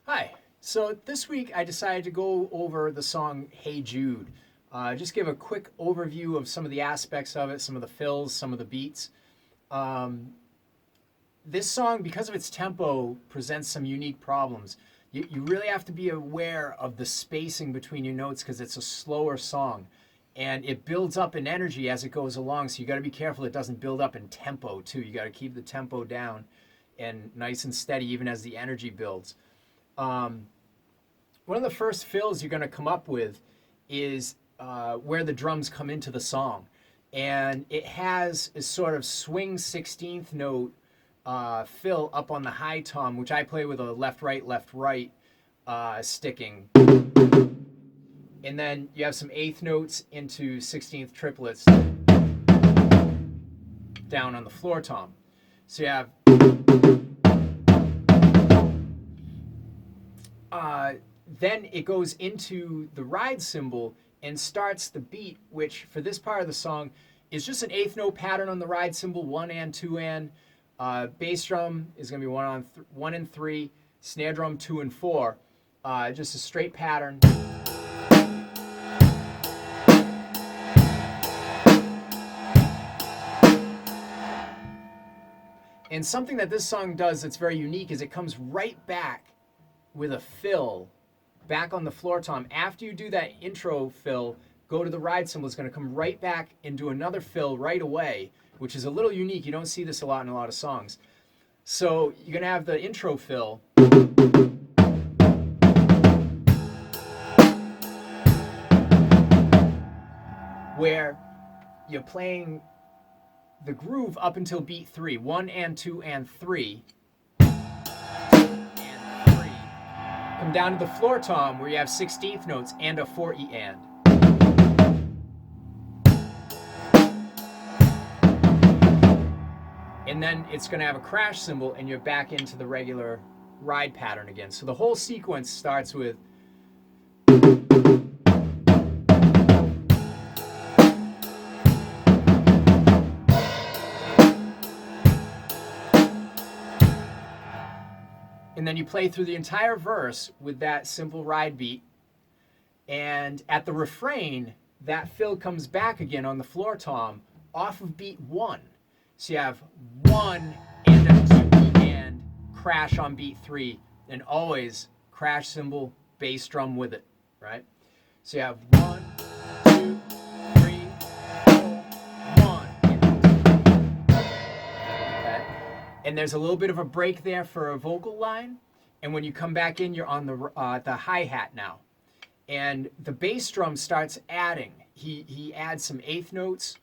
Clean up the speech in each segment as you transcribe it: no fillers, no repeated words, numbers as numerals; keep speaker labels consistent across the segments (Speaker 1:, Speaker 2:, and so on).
Speaker 1: Hi. So this week I decided to go over the song Hey Jude. Just give a quick overview of some of the aspects of it, some of the fills, some of the beats. Um, this song, because of its tempo, presents some unique problems. You really have to be aware of the spacing between your notes because it's a slower song. And it builds up in energy as it goes along, so you got to be careful it doesn't build up in tempo too. You got to keep the tempo down and nice and steady even as the energy builds. Um, One of the first fills you're going to come up with is where the drums come into the song. And it has a sort of swing 16th note fill up on the high tom, which I play with a left, right sticking. And then you have some eighth notes into 16th triplets down on the floor tom. So you have uh, then it goes into the ride cymbal and starts the beat, which for this part of the song is just an eighth note pattern on the ride cymbal, one and two and. Bass drum is going to be one and three, snare drum two and four. Just a straight pattern. And something that this song does that's very unique is it comes right back with a fill back on the floor tom. After you do that intro fill, go to the ride cymbal. It's going to come right back and do another fill right away, which is a little unique. You don't see this a lot in a lot of songs. So you're going to have the intro fill. Where you're playing the groove up until beat three, one and two and three. Come down to the floor tom where you have 16th notes and a 4E and. And then it's going to have a crash cymbal and you're back into the regular ride pattern again. So the whole sequence starts with and then you play through the entire verse with that simple ride beat. And at the refrain, that fill comes back again on the floor tom off of beat one. So you have one and a two and crash on beat three, and always crash cymbal, bass drum with it, right? So you have 1, 2, 3, 4, 1. Okay? And there's a little bit of a break there for a vocal line. And when you come back in, you're on the hi-hat now. And the bass drum starts adding. He adds some eighth notes.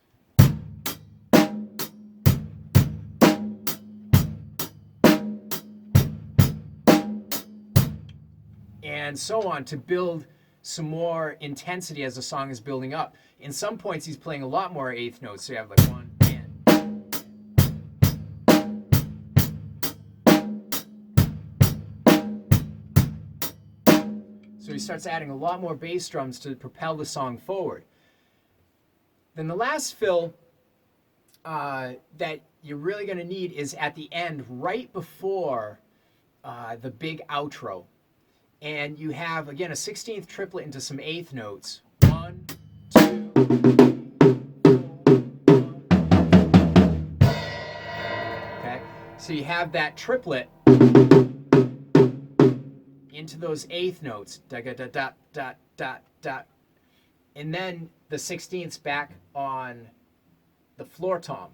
Speaker 1: And so on to build some more intensity as the song is building up. In some points, he's playing a lot more eighth notes. So you have like one and. So he starts adding a lot more bass drums to propel the song forward. Then the last fill that you're really going to need is at the end, right before the big outro. And you have, again, a 16th triplet into some eighth notes. 1, 2, 3, 4, 1. Okay? So you have that triplet into those eighth notes. Da da da da da da da. And then the 16ths back on the floor tom.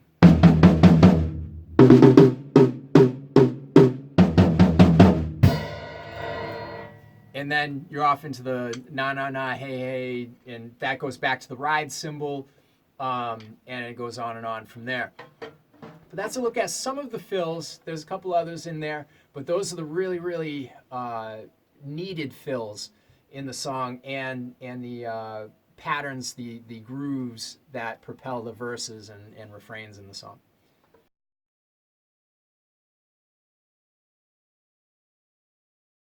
Speaker 1: And then you're off into the na na na hey hey, and that goes back to the ride cymbal, and it goes on and on from there. But that's a look at some of the fills. There's a couple others in there, but those are the really needed fills in the song and the patterns, the grooves that propel the verses and refrains in the song.